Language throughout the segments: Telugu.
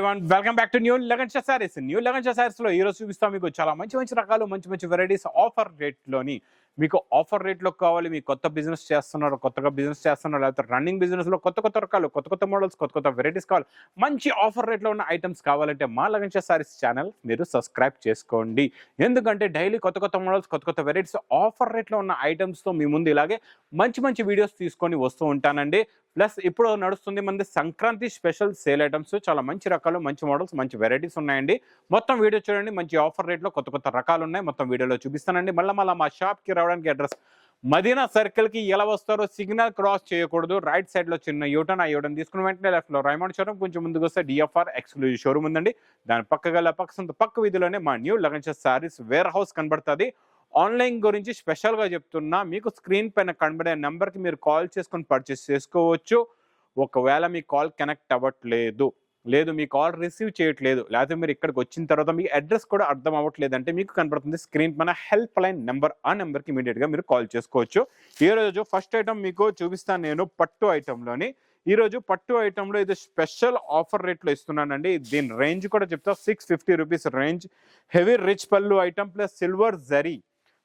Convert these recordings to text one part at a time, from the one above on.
everyone, welcome back to New Lagansha Sarees. New Lagansha Sarees లో ఈ రోజు చూపిస్తాం మీకు చాలా మంచి రకాలు మంచి వెరైటీస్ ఆఫర్ రేట్ లోని మీకు ఆఫర్ రేట్ లో కావాలి. మీ కొత్త బిజినెస్ చేస్తున్నారు, కొత్తగా బిజినెస్ చేస్తున్నారు, లేకపోతే రన్నింగ్ బిజినెస్ లో కొత్త రకాలు, కొత్త మోడల్స్, కొత్త వెరైటీస్ కావాలి, మంచి ఆఫర్ రేట్ లో ఉన్న ఐటమ్స్ కావాలంటే మా లగన్షా సారీస్ ఛానల్ మీరు సబ్స్క్రైబ్ చేసుకోండి. ఎందుకంటే డైలీ కొత్త మోడల్స్, కొత్త వెరైటీస్ ఆఫర్ రేట్ లో ఉన్న ఐటమ్స్ తో మీ ముందు ఇలాగే మంచి వీడియోస్ తీసుకొని వస్తూ ఉంటానండి. ప్లస్ ఇప్పుడు నడుస్తుంది మనది సంక్రాంతి స్పెషల్ సేల్ ఐటమ్స్, చాలా మంచి రకాలు, మంచి మోడల్స్, మంచి వెరైటీస్ ఉన్నాయండి. మొత్తం వీడియో చూడండి. మంచి ఆఫర్ రేట్లో కొత్త రకాలు ఉన్నాయి. మొత్తం వీడియోలో చూపిస్తానండి. మళ్ళీ మా షాప్కి రావడానికి అడ్రస్ మదీనా సర్కిల్కి ఎలా వస్తారో సిగ్నల్ క్రాస్ చేయకూడదు. రైట్ సైడ్లో చిన్న యూటర్న్, ఆ యూటర్న్ తీసుకున్న వెంటనే లెఫ్ట్లో రైమండ్ షోరూమ్, కొంచెం ముందుకు వస్తే డిఎఫ్ఆర్ ఎక్స్క్లూజివ్ షోరూమ్ ఉందండి. దాని పక్క వీధిలోనే మా న్యూ లగన్షా సారీస్ వేర్ హౌస్ కనబడుతుంది. ఆన్లైన్ గురించి స్పెషల్గా చెప్తున్నా, మీకు స్క్రీన్ పైన కనబడే నెంబర్కి మీరు కాల్ చేసుకొని పర్చేస్ చేసుకోవచ్చు. ఒకవేళ మీ కాల్ కనెక్ట్ అవ్వట్లేదు, లేదు మీ కాల్ రిసీవ్ చేయట్లేదు, లేకపోతే మీరు ఇక్కడికి వచ్చిన తర్వాత మీ అడ్రస్ కూడా అర్థం అవ్వట్లేదు అంటే మీకు కనబడుతుంది స్క్రీన్ పైన హెల్ప్ లైన్ నెంబర్. ఆ నెంబర్కి ఇమీడియట్గా మీరు కాల్ చేసుకోవచ్చు. ఈరోజు ఫస్ట్ ఐటమ్ మీకు చూపిస్తాను నేను పట్టు ఐటెంలోని. ఈరోజు పట్టు ఐటెంలో ఇది స్పెషల్ ఆఫర్ రేట్లో ఇస్తున్నానండి. దీని రేంజ్ కూడా చెప్తా, 650 రూపీస్ రేంజ్. హెవీ రిచ్ పళ్ళు ఐటమ్ ప్లస్ సిల్వర్ జరీ,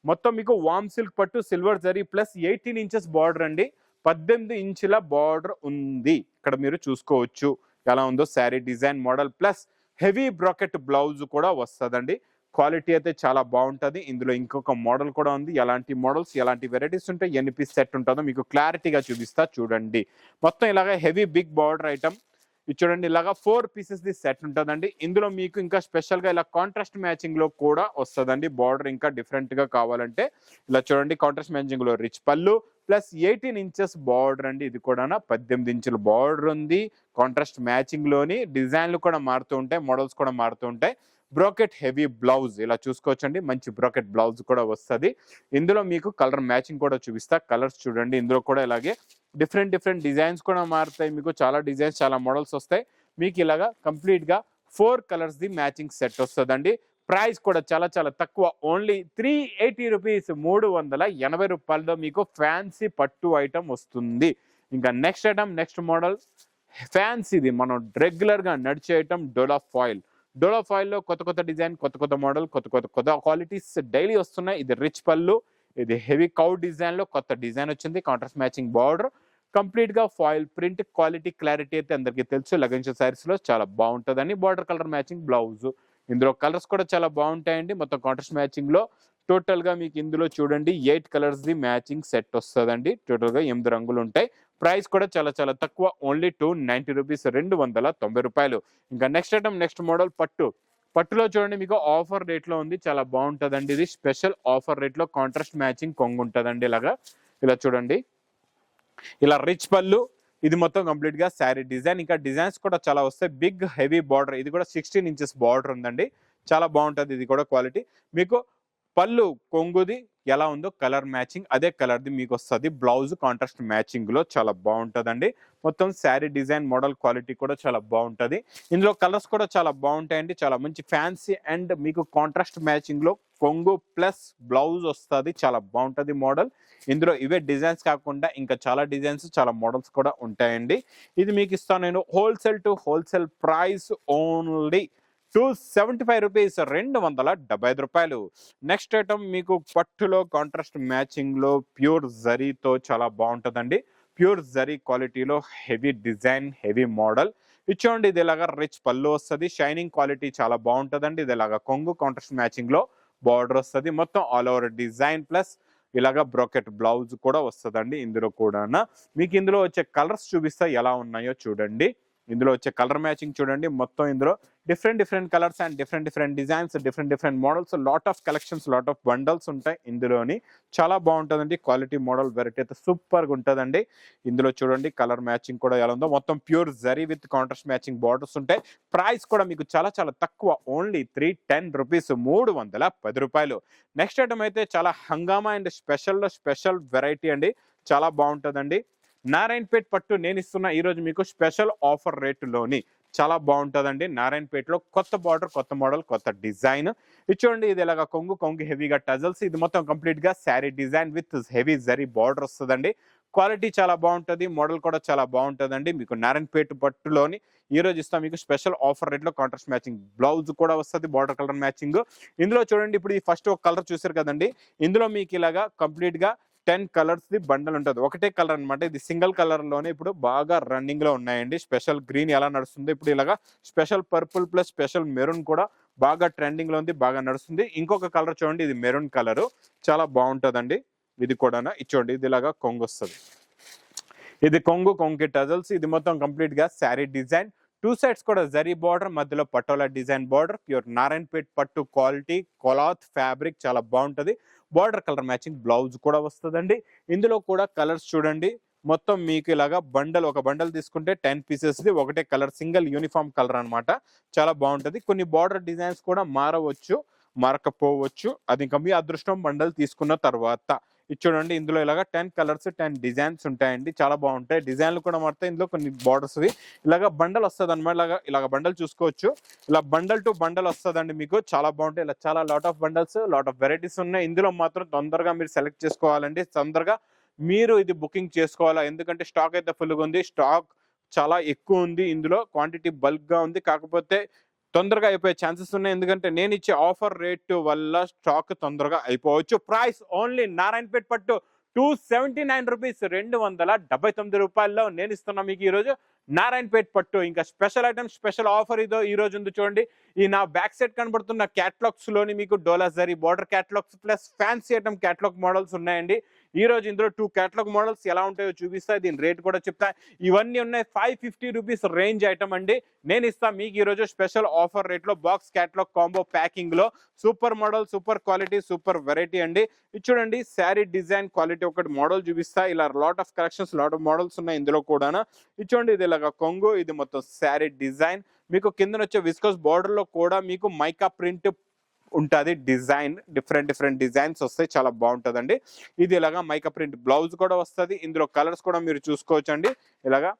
మొత్తం మీకు వామ్ సిల్క్ పట్టు silver zari plus 18 inches border అండి. 18 ఇంచుల బార్డర్ ఉంది. ఇక్కడ మీరు చూసుకోవచ్చు ఎలా ఉందో sari design model plus heavy bracket blouse కూడా వస్తుందండి. క్వాలిటీ అయితే చాలా బాగుంటుంది. ఇందులో ఇంకొక మోడల్ కూడా ఉంది. ఎలాంటి మోడల్స్, ఎలాంటి వెరైటీస్ ఉంటాయి, ఎన్ని పీస్ సెట్ ఉంటుందో మీకు క్లారిటీగా చూపిస్తా చూడండి. మొత్తం ఇలాగ హెవీ బిగ్ బార్డర్ ఐటమ్ ఇది చూడండి. ఇలాగా 4 పీసెస్ ది సెట్ ఉంటుందండి. ఇందులో మీకు ఇంకా స్పెషల్ గా ఇలా కాంట్రాస్ట్ మ్యాచింగ్ లో కూడా వస్తుందండి. బార్డర్ ఇంకా డిఫరెంట్ గా కావాలంటే ఇలా చూడండి. కాంట్రాస్ట్ మ్యాచింగ్ లో రిచ్ పళ్ళు ప్లస్ 18 ఇంచెస్ బార్డర్ అండి. ఇది కూడా 18 ఇంచుల బార్డర్ ఉంది. కాంట్రాస్ట్ మ్యాచింగ్ లోని డిజైన్లు కూడా మారుతూ ఉంటాయి, మోడల్స్ కూడా మారుతూ ఉంటాయి. బ్రాకెట్ హెవీ బ్లౌజ్ ఇలా చూసుకోవచ్చండి. మంచి బ్రాకెట్ బ్లౌజ్ కూడా వస్తుంది. ఇందులో మీకు కలర్ మ్యాచింగ్ కూడా చూపిస్తా. కలర్స్ చూడండి. ఇందులో కూడా ఇలాగే డిఫరెంట్ డిజైన్స్ కూడా మారుతాయి. మీకు చాలా డిజైన్స్, చాలా మోడల్స్ వస్తాయి. మీకు ఇలాగా కంప్లీట్ గా 4 కలర్స్ ది మ్యాచింగ్ సెట్ వస్తుందండి. ప్రైస్ కూడా చాలా తక్కువ, ఓన్లీ 380 రూపీస్, 380 రూపాయలతో మీకు ఫ్యాన్సీ పట్టు ఐటమ్ వస్తుంది. ఇంకా నెక్స్ట్ ఐటమ్, నెక్స్ట్ మోడల్ ఫ్యాన్సీది, మనం రెగ్యులర్ గా నడిచే ఐటమ్ డోలా ఫాయిల్. డోలా ఫాయిల్ లో కొత్త డిజైన్, కొత్త మోడల్, కొత్త క్వాలిటీస్ డైలీ వస్తున్నాయి. ఇది రిచ్ పళ్ళు, ఇది హెవీ కౌ డిజైన్ లో కొత్త డిజైన్ వచ్చింది. కాంట్రాస్ట్ మ్యాచింగ్ బార్డర్, కంప్లీట్ గా ఫాయిల్ ప్రింట్. క్వాలిటీ క్లారిటీ అయితే అందరికీ తెలుసు. లగన్షా సారీస్ లో చాలా బాగుంటుందని. Border colour matching blouse. ఇందులో కలర్స్ కూడా చాలా బాగుంటాయండి. మొత్తం కాంట్రాస్ట్ మ్యాచింగ్ లో టోటల్ గా మీకు ఇందులో చూడండి 8 కలర్స్ ది మ్యాచింగ్ సెట్ వస్తుందండి. టోటల్ గా 8 రంగులు ఉంటాయి. ప్రైస్ కూడా చాలా తక్కువ, ఓన్లీ 290 రూపీస్, 290 రూపాయలు. ఇంకా నెక్స్ట్ ఐటమ్, నెక్స్ట్ మోడల్ పట్టులో చూడండి. మీకు ఆఫర్ రేట్ లో ఉంది. చాలా బాగుంటుందండి. ఇది స్పెషల్ ఆఫర్ రేట్ లో కాంట్రాస్ట్ మ్యాచింగ్ కొంగు ఉంటుందండి. ఇలా చూడండి. ఇలా రిచ్ పళ్ళు, ఇది మొత్తం కంప్లీట్ గా శారీ డిజైన్. ఇంకా డిజైన్స్ కూడా చాలా వస్తాయి. బిగ్ హెవీ బార్డర్, ఇది కూడా 16 ఇంచెస్ బార్డర్ ఉందండి. చాలా బాగుంటుంది. ఇది కూడా క్వాలిటీ. మీకు పళ్ళు కొంగుది ఎలా ఉందో కలర్ మ్యాచింగ్ అదే కలర్ది మీకు వస్తుంది. బ్లౌజ్ కాంట్రాస్ట్ మ్యాచింగ్ లో చాలా బాగుంటుందండి. మొత్తం శారీ డిజైన్ మోడల్ క్వాలిటీ కూడా చాలా బాగుంటుంది. ఇందులో కలర్స్ కూడా చాలా బాగుంటాయండి. చాలా మంచి ఫ్యాన్సీ అండ్ మీకు కాంట్రాస్ట్ మ్యాచింగ్ లో కొంగు ప్లస్ బ్లౌజ్ వస్తుంది. చాలా బాగుంటుంది మోడల్. ఇందులో ఇవే డిజైన్స్ కాకుండా ఇంకా చాలా డిజైన్స్, చాలా మోడల్స్ కూడా ఉంటాయండి. ఇది మీకు ఇస్తాను నేను wholesale to wholesale price only 275 rupees, 275 రూపాయలు. నెక్స్ట్ ఐటమ్ మీకు పట్టులో కాంట్రాస్ట్ మ్యాచింగ్ లో ప్యూర్ జరీతో చాలా బాగుంటుందండి. ప్యూర్ జరీ క్వాలిటీలో హెవీ డిజైన్, హెవీ మోడల్. ఇచ్చోండి. ఇది ఇలాగా రిచ్ పళ్ళు వస్తుంది. షైనింగ్ క్వాలిటీ చాలా బాగుంటుందండి. ఇది ఇలాగా కొంగు కాంట్రాస్ట్ మ్యాచింగ్ లో బార్డర్ వస్తుంది. మొత్తం ఆల్ ఓవర్ డిజైన్ ప్లస్ ఇలాగా బ్రాకెట్ బ్లౌజ్ కూడా వస్తుందండి. ఇందులో కూడా మీకు ఇందులో వచ్చే కలర్స్ చూపిస్తా ఎలా ఉన్నాయో చూడండి. ఇందులో వచ్చే కలర్ మ్యాచింగ్ చూడండి. మొత్తం ఇందులో different colours and different designs, different models, lot of collections, lot of bundles ఉంటాయి ఇందులోని. చాలా బాగుంటుందండి. క్వాలిటీ మోడల్ వెరైటీ అయితే సూపర్గా ఉంటుందండి. ఇందులో చూడండి కలర్ మ్యాచింగ్ కూడా ఎలా ఉందో. మొత్తం pure zari with contrast matching borders ఉంటాయి. ప్రైస్ కూడా మీకు చాలా తక్కువ, ఓన్లీ 310 రూపీస్, 310 రూపాయలు. నెక్స్ట్ ఐటమ్ అయితే చాలా హంగామా అండ్ స్పెషల్ వెరైటీ అండి. చాలా బాగుంటుందండి. నారాయణపేట్ పట్టు నేను ఇస్తున్న ఈరోజు మీకు స్పెషల్ ఆఫర్ రేటులోని చాలా బాగుంటుందండి. నారాయణపేటలో కొత్త బార్డర్, కొత్త మోడల్, కొత్త డిజైన్. ఇది చూడండి. ఇది ఇలాగా కొంగు హెవీగా టజల్స్. ఇది మొత్తం కంప్లీట్ గా sari design with heavy zari border వస్తుందండి. క్వాలిటీ చాలా బాగుంటది, మోడల్ కూడా చాలా బాగుంటదండి. మీకు నారాయణపేట పట్టులోని ఈ రోజు ఇస్తాం మీకు స్పెషల్ ఆఫర్ రేట్ లో కాంట్రాస్ట్ మ్యాచింగ్ బ్లౌజ్ కూడా వస్తుంది, బార్డర్ కలర్ మ్యాచింగ్. ఇందులో చూడండి ఇప్పుడు ఈ ఫస్ట్ ఒక కలర్ చూసారు కదండి, ఇందులో మీకు ఇలాగా కంప్లీట్ గా 10 కలర్స్ ది బండల్ ఉంటుంది. ఒకటే కలర్ అనమాట, ఇది సింగిల్ కలర్ లోనే ఇప్పుడు బాగా రన్నింగ్ లో ఉన్నాయండి. స్పెషల్ గ్రీన్ ఎలా నడుస్తుంది ఇప్పుడు, ఇలాగా special purple plus special maroon కూడా బాగా ట్రెండింగ్ లో ఉంది, బాగా నడుస్తుంది. ఇంకొక కలర్ చూడండి, ఇది మెరూన్ కలర్ చాలా బాగుంటదండి. ఇది కూడా ఇచ్చోండి, ఇది ఇలాగా కొంగు వస్తుంది. ఇది కొంగుకి టజల్స్. ఇది మొత్తం కంప్లీట్ గా శారీ డిజైన్, 2 సైడ్స్ కూడా జరీ బార్డర్, మధ్యలో patola design border, pure Narayanpet పట్టు క్వాలిటీ క్లాత్ ఫ్యాబ్రిక్ చాలా బాగుంటది. బార్డర్ కలర్ మ్యాచింగ్ బ్లౌజ్ కూడా వస్తుందండి. ఇందులో కూడా కలర్స్ చూడండి, మొత్తం మీకు ఇలాగా ఒక బండల్ తీసుకుంటే 10 పీసెస్ ది ఒకటే కలర్, సింగిల్ యూనిఫామ్ కలర్ అనమాట. చాలా బాగుంటది. కొన్ని బార్డర్ డిజైన్స్ కూడా మారవచ్చు, మారకపోవచ్చు, అది ఇంకా మీ అదృష్టం బండల్ తీసుకున్న తర్వాత. ఇది చూడండి, ఇందులో ఇలాగా 10 కలర్స్ 10 డిజైన్స్ ఉంటాయండి, చాలా బాగుంటాయి. డిజైన్లు కూడా మారుతాయి. ఇందులో కొన్ని బార్డర్స్ ఇలాగా బండల్ వస్తుంది అనమాట. ఇలాగ బండల్ చూసుకోవచ్చు, ఇలా బండల్ టు బండల్ వస్తుందండి మీకు, చాలా బాగుంటాయి. ఇలా చాలా lot of bundles, lot of varieties ఉన్నాయి. ఇందులో మాత్రం తొందరగా మీరు సెలెక్ట్ చేసుకోవాలండి, తొందరగా మీరు ఇది బుకింగ్ చేసుకోవాలా, ఎందుకంటే స్టాక్ అయితే ఫుల్గా ఉంది, స్టాక్ చాలా ఎక్కువ ఉంది, ఇందులో క్వాంటిటీ బల్క్ గా ఉంది. కాకపోతే తొందరగా అయిపోయే ఛాన్సెస్ ఉన్నాయి, ఎందుకంటే నేను ఇచ్చే ఆఫర్ రేట్ వల్ల స్టాక్ తొందరగా అయిపోవచ్చు. ప్రైస్ ఓన్లీ నారాయణపేట్ పట్టు 279 రూపీస్, 279 రూపాయల్లో నేను ఇస్తున్నా మీకు ఈరోజు నారాయణపేట్ పట్టు. ఇంకా స్పెషల్ ఐటమ్, స్పెషల్ ఆఫర్ ఇదో ఈ రోజు ఉంది చూడండి. ఈ నా బ్యాక్ సైడ్ కనబడుతున్న క్యాటలాగ్స్ లోని మీకు Dola zari border catalogs plus fancy item catalog models ఉన్నాయండి. ఈ రోజు ఇందులో 2 క్యాటలాగ్ మోడల్స్ ఎలా ఉంటాయో చూపిస్తా, దీని రేట్ కూడా చెప్తా. ఇవన్నీ ఉన్నాయి 550 రూపీస్ రేంజ్ ఐటమ్ అండి. నేను ఇస్తా మీకు ఈ రోజు స్పెషల్ ఆఫర్ రేట్ లో బాక్స్ క్యాటలాగ్ కాంబో ప్యాకింగ్ లో super model, super quality, super variety అండి. ఇది చూడండి, శారీ డిజైన్ క్వాలిటీ ఒకటి మోడల్ చూపిస్తా. ఇలా lot of collections, lot of models ఉన్నాయి ఇందులో కూడా. ఇది చూడండి, ఇది ఇలాగా కొంగు, ఇది మొత్తం శారీ డిజైన్. మీకు కింద వచ్చే విస్కోస్ బార్డర్ లో కూడా మీకు మైకా ప్రింట్ ఉంటుంది, డిజైన్ డిఫరెంట్ డిజైన్స్ వస్తాయి, చాలా బాగుంటుందండి. ఇది ఇలాగా మైకా ప్రింట్ బ్లౌజ్ కూడా వస్తుంది. ఇందులో కలర్స్ కూడా మీరు చూసుకోవచ్చండి. ఇలాగా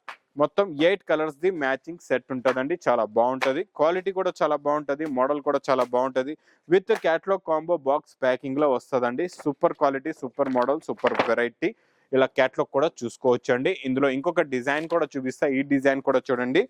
మొత్తం 8 కలర్స్ ది మ్యాచింగ్ సెట్ ఉంటుందండి, చాలా బాగుంటుంది. క్వాలిటీ కూడా చాలా బాగుంటుంది, మోడల్ కూడా చాలా బాగుంటుంది. With catalogue combo box packing లో వస్తుందండి. Super quality, super model, super variety. ఇలా క్యాటలాగ్ కూడా చూసుకోవచ్చండి. ఇందులో ఇంకొక డిజైన్ కూడా చూపిస్తా, ఈ డిజైన్ కూడా చూడండి,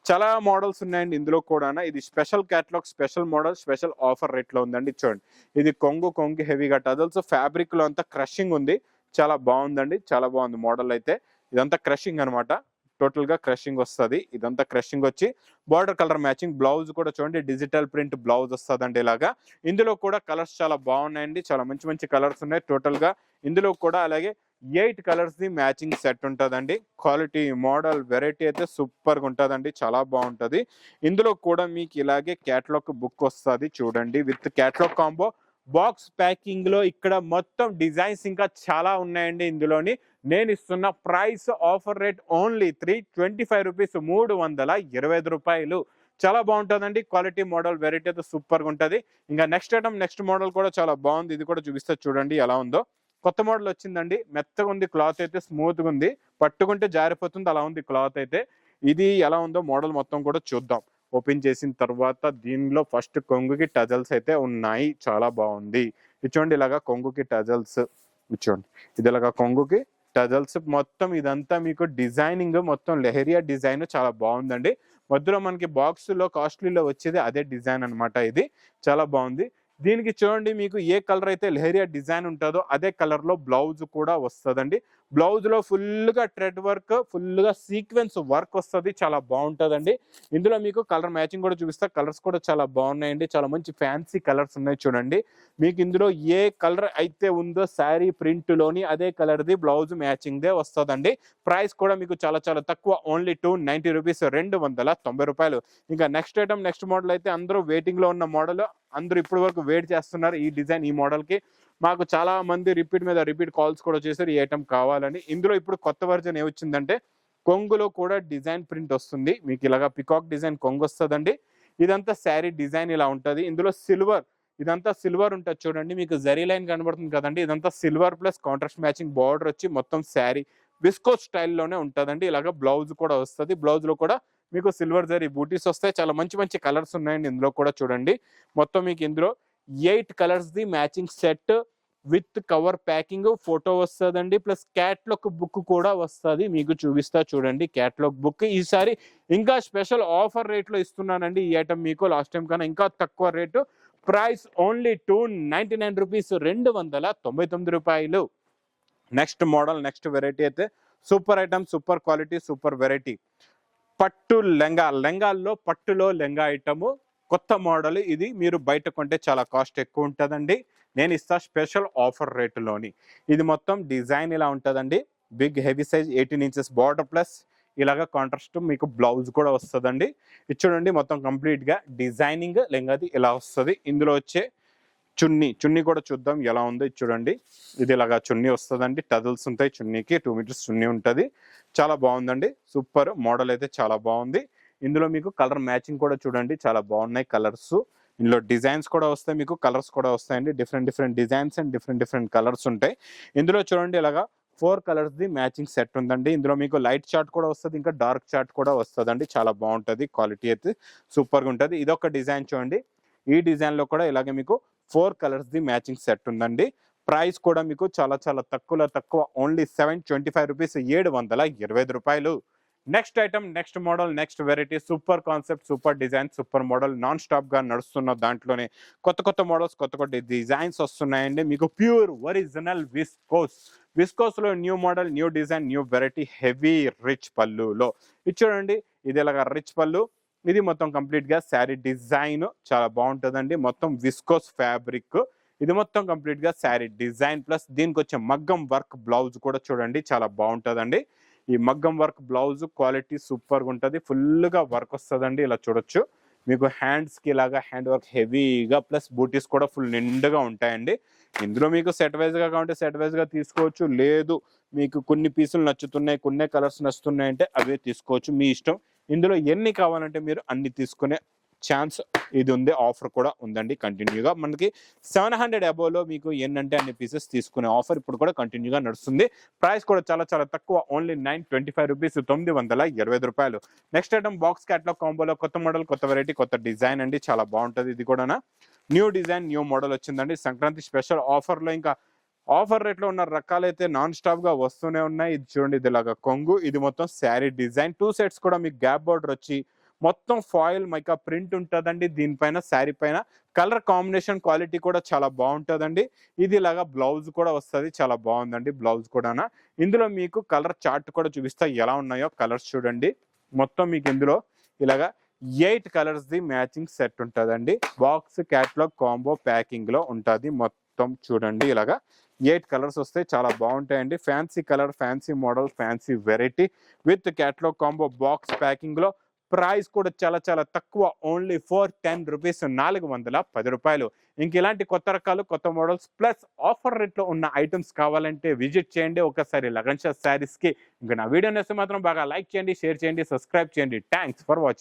చాలా మోడల్స్ ఉన్నాయండి ఇందులో కూడా. ఇది special catalogue, special model, special offer rate లో ఉందండి. చూడండి, ఇది కొంగు హెవీగా టజల్స్, ఫ్యాబ్రిక్ లో అంతా క్రషింగ్ ఉంది, చాలా బాగుందండి, చాలా బాగుంది మోడల్ అయితే. ఇదంతా క్రషింగ్ అనమాట, టోటల్ గా క్రషింగ్ వస్తుంది. ఇదంతా క్రషింగ్ వచ్చి బార్డర్ కలర్ మ్యాచింగ్ బ్లౌజ్ కూడా చూడండి, డిజిటల్ ప్రింట్ బ్లౌజ్ వస్తుందండి ఇలాగా. ఇందులో కూడా కలర్స్ చాలా బాగున్నాయండి, చాలా మంచి కలర్స్ ఉన్నాయి టోటల్ గా. ఇందులో కూడా అలాగే 8 కలర్స్ ది మ్యాచింగ్ సెట్ ఉంటుందండి. క్వాలిటీ, మోడల్, వెరైటీ అయితే సూపర్ గా ఉంటుందండి, చాలా బాగుంటది. ఇందులో కూడా మీకు ఇలాగే క్యాటలాగ్ బుక్ వస్తుంది చూడండి, with catalogue combo box packing లో. ఇక్కడ మొత్తం డిజైన్స్ ఇంకా చాలా ఉన్నాయండి ఇందులోని. నేను ఇస్తున్న price offer rate only 325 rupees, 325 రూపాయలు. చాలా బాగుంటుందండి, క్వాలిటీ, మోడల్, వెరైటీ అయితే సూపర్ గా ఉంటుంది. ఇంకా నెక్స్ట్ ఐటమ్, నెక్స్ట్ మోడల్ కూడా చాలా బాగుంది, ఇది కూడా చూపిస్తా చూడండి ఎలా ఉందో. కొత్త మోడల్ వచ్చిందండి, మెత్తగా ఉంది, క్లాత్ అయితే స్మూత్ గా ఉంది, పట్టుకుంటే జారిపోతుంది, అలా ఉంది క్లాత్ అయితే. ఇది ఎలా ఉందో మోడల్ మొత్తం కూడా చూద్దాం ఓపెన్ చేసిన తర్వాత. దీనిలో ఫస్ట్ కొంగుకి టజల్స్ అయితే ఉన్నాయి, చాలా బాగుంది. ఇచ్చోండి, ఇలాగా కొంగుకి టజల్స్, ఇచ్చోండి, ఇది ఇలాగా కొంగుకి టజల్స్. మొత్తం ఇదంతా మీకు డిజైనింగ్, మొత్తం లెహరియా డిజైన్ చాలా బాగుందండి. మధ్యలో మనకి బాక్స్ లో కాస్ట్లీలో వచ్చేది అదే డిజైన్ అనమాట, ఇది చాలా బాగుంది. దీనికి చూడండి, మీకు ఏ కలర్ అయితే లెహరియా డిజైన్ ఉంటుందో అదే కలర్ లో బ్లౌజ్ కూడా వస్తుందండి. బ్లౌజ్ లో ఫుల్ గా థ్రెడ్ వర్క్, ఫుల్ గా సీక్వెన్స్ వర్క్ వస్తుంది, చాలా బాగుంటుందండి. ఇందులో మీకు కలర్ మ్యాచింగ్ కూడా చూపిస్తా, కలర్స్ కూడా చాలా బాగున్నాయండి, చాలా మంచి ఫ్యాన్సీ కలర్స్ ఉన్నాయి చూడండి. మీకు ఇందులో ఏ కలర్ అయితే ఉందో శారీ ప్రింట్ లోని అదే colour the blouse matching they వస్తుందండి. ప్రైస్ కూడా మీకు చాలా తక్కువ, ఓన్లీ 290 రూపీస్, 290 రూపాయలు. ఇంకా నెక్స్ట్ ఐటమ్, నెక్స్ట్ మోడల్ అయితే అందరూ వెయిటింగ్ లో ఉన్న మోడల్, అందరూ ఇప్పటి వరకు వెయిట్ చేస్తున్నారు ఈ డిజైన్, ఈ మోడల్ కి. మాకు చాలా మంది రిపీట్ మీద రిపీట్ కాల్స్ కూడా చేశారు ఈ ఐటమ్ కావాలని. ఇందులో ఇప్పుడు కొత్త వర్జన్ ఏమొచ్చిందంటే, కొంగులో కూడా డిజైన్ ప్రింట్ వస్తుంది మీకు, ఇలాగా పికాక్ డిజైన్ కొంగు వస్తుందండి. ఇదంతా శారీ డిజైన్ ఇలా ఉంటది. ఇందులో సిల్వర్, ఇదంతా సిల్వర్ ఉంటుంది చూడండి, మీకు జరీ లైన్ కనబడుతుంది కదండి, ఇదంతా silver plus contrast matching border వచ్చి మొత్తం శారీ విస్కో స్టైల్లోనే ఉంటుందండి. ఇలాగా బ్లౌజ్ కూడా వస్తుంది, బ్లౌజ్ లో కూడా మీకు సిల్వర్ జరీ బూటీస్ వస్తాయి. చాలా మంచి కలర్స్ ఉన్నాయండి ఇందులో కూడా చూడండి. మొత్తం మీకు ఇందులో 8 colours the matching set with cover packing photo వస్తుందండి, ప్లస్ క్యాట్లాగ్ బుక్ కూడా వస్తుంది. మీకు చూపిస్తా చూడండి క్యాట్లాగ్ బుక్. ఈసారి ఇంకా స్పెషల్ ఆఫర్ రేట్లో ఇస్తున్నానండి ఈ ఐటమ్ మీకు. లాస్ట్ టైం కన్నా ఇంకా తక్కువ రేటు. ప్రైస్ ఓన్లీ 299 రూపీస్, 299 రూపాయలు. నెక్స్ట్ మోడల్, నెక్స్ట్ వెరైటీ అయితే super item, super quality, super variety. పట్టు లెంగా, లెంగాల్లో పట్టులో లెంగా ఐటమ్ కొత్త మోడల్ ఇది. మీరు బయట కొంటే చాలా కాస్ట్ ఎక్కువ ఉంటుందండి. నేను ఇస్తా స్పెషల్ ఆఫర్ రేటులోని. ఇది మొత్తం డిజైన్ ఇలా ఉంటుందండి. Big heavy size 18 inches border, plus ఇలాగా కాంట్రాస్ట్ మీకు బ్లౌజ్ కూడా వస్తుందండి. ఇది చూడండి మొత్తం కంప్లీట్గా డిజైనింగ్ లెంగాది ఇలా వస్తుంది. ఇందులో వచ్చే చున్నీ కూడా చూద్దాం ఎలా ఉందో. ఇది చూడండి, ఇది ఇలాగా చున్నీ వస్తుందండి. టజల్స్ ఉంటాయి చున్నీకి, 2 మీటర్స్ చున్నీ ఉంటుంది. చాలా బాగుందండి, సూపర్ మోడల్ అయితే చాలా బాగుంది. ఇందులో మీకు కలర్ మ్యాచింగ్ కూడా చూడండి చాలా బాగున్నాయి కలర్స్. ఇందులో డిజైన్స్ కూడా వస్తాయి, మీకు కలర్స్ కూడా వస్తాయండి. Different designs and different colours ఉంటాయి. ఇందులో చూడండి ఇలాగా 4 కలర్స్ ది మ్యాచింగ్ సెట్ ఉందండి. ఇందులో మీకు లైట్ చార్ట్ కూడా వస్తుంది, ఇంకా డార్క్ చార్ట్ కూడా వస్తుందండి. చాలా బాగుంటుంది, క్వాలిటీ అయితే సూపర్గా ఉంటుంది. ఇదొక డిజైన్ చూడండి. ఈ డిజైన్ లో కూడా ఇలాగే మీకు 4 కలర్స్ ది మ్యాచింగ్ సెట్ ఉందండి. ప్రైస్ కూడా మీకు చాలా తక్కువ, ఓన్లీ 725 రూపీస్, 725 రూపాయలు. Next item, next model, next variety, super concept, super design, super model. Non stop గా నడుస్తున్న దాంట్లోనే కొత్త మోడల్స్, కొత్త డిజైన్స్ వస్తున్నాయండి. మీకు ప్యూర్ ఒరిజినల్ విస్కోస్ లో new model, new design, new variety, heavy rich పళ్ళులో. ఇది చూడండి, ఇది ఇలాగా రిచ్ పళ్ళు. ఇది మొత్తం కంప్లీట్ గా శారీ డిజైన్ చాలా బాగుంటుందండి. మొత్తం విస్కోస్ ఫ్యాబ్రిక్. ఇది మొత్తం కంప్లీట్ గా శారీ డిజైన్, ప్లస్ దీనికి వచ్చే మగ్గం వర్క్ బ్లౌజ్ కూడా చూడండి చాలా బాగుంటుందండి. ఈ మగ్గం వర్క్ బ్లౌజ్ క్వాలిటీ సూపర్ గా ఉంటుంది. ఫుల్ గా వర్క్ వస్తుందండి. ఇలా చూడొచ్చు మీకు హ్యాండ్స్ కి ఇలాగా హ్యాండ్ వర్క్ హెవీగా, ప్లస్ బూటీస్ కూడా ఫుల్ నిండుగా ఉంటాయండి. ఇందులో మీకు సెట్ వైజ్ గా కావాలంటే సెట్ వైజ్ గా తీసుకోవచ్చు, లేదు మీకు కొన్ని పీసులు నచ్చుతున్నాయి, కొన్ని కలర్స్ నచ్చుతున్నాయి అంటే అవే తీసుకోవచ్చు, మీ ఇష్టం. ఇందులో ఎన్ని కావాలంటే మీరు అన్ని తీసుకునే ఛాన్స్ ఇది ఉంది. ఆఫర్ కూడా ఉందండి కంటిన్యూగా. మనకి 700 అబోవ్లో మీకు ఎన్నంటే అన్ని పీసెస్ తీసుకునే ఆఫర్ ఇప్పుడు కూడా కంటిన్యూగా నడుస్తుంది. ప్రైస్ కూడా చాలా తక్కువ, ఓన్లీ 925 రూపీస్, 925 రూపాయలు. నెక్స్ట్ ఐటమ్ బాక్స్ క్యాట్లాగ్ కాంబోలో కొత్త మోడల్, కొత్త వెరైటీ, కొత్త డిజైన్ అండి. చాలా బాగుంటుంది. ఇది కూడా న్యూ డిజైన్, న్యూ మోడల్ వచ్చిందండి. సంక్రాంతి స్పెషల్ ఆఫర్లో ఇంకా ఆఫర్ రేట్లో ఉన్న రకాలైతే నాన్ స్టాప్ గా వస్తూనే ఉన్నాయి. ఇది చూడండి, ఇది ఇలాగా కొంగు, ఇది మొత్తం శారీ డిజైన్. 2 సెట్స్ కూడా మీకు గ్యాప్ బోర్డర్ వచ్చి మొత్తం ఫాయిల్ మైకా ప్రింట్ ఉంటుందండి. దీనిపైన శారీ పైన కలర్ కాంబినేషన్ క్వాలిటీ కూడా చాలా బాగుంటుందండి. ఇది ఇలాగా బ్లౌజ్ కూడా వస్తుంది, చాలా బాగుందండి బ్లౌజ్ కూడా. ఇందులో మీకు కలర్ చార్ట్ కూడా చూపిస్తా ఎలా ఉన్నాయో. కలర్స్ చూడండి, మొత్తం మీకు ఇందులో ఇలాగా 8 కలర్స్ ది మ్యాచింగ్ సెట్ ఉంటుందండి. బాక్స్ క్యాటలాగ్ కాంబో ప్యాకింగ్ లో ఉంటుంది. మొత్తం చూడండి ఇలాగా 8 కలర్స్ వస్తాయి, చాలా బాగుంటాయండి. Fancy colour, fancy model, fancy variety with catalogue combo box packing లో. ప్రైస్ కూడా చాలా తక్కువ, ఓన్లీ 410 రూపీస్, 410 రూపాయలు. ఇంక ఇలాంటి కొత్త రకాలు, కొత్త మోడల్స్, ప్లస్ ఆఫర్ రేట్లో ఉన్న ఐటమ్స్ కావాలంటే విజిట్ చేయండి ఒకసారి లగన్ షా శారీస్ కి. ఇంకా నా వీడియో నచ్చితే మాత్రం బాగా లైక్ చేయండి, షేర్ చేయండి, సబ్స్క్రైబ్ చేయండి. Thanks for watching.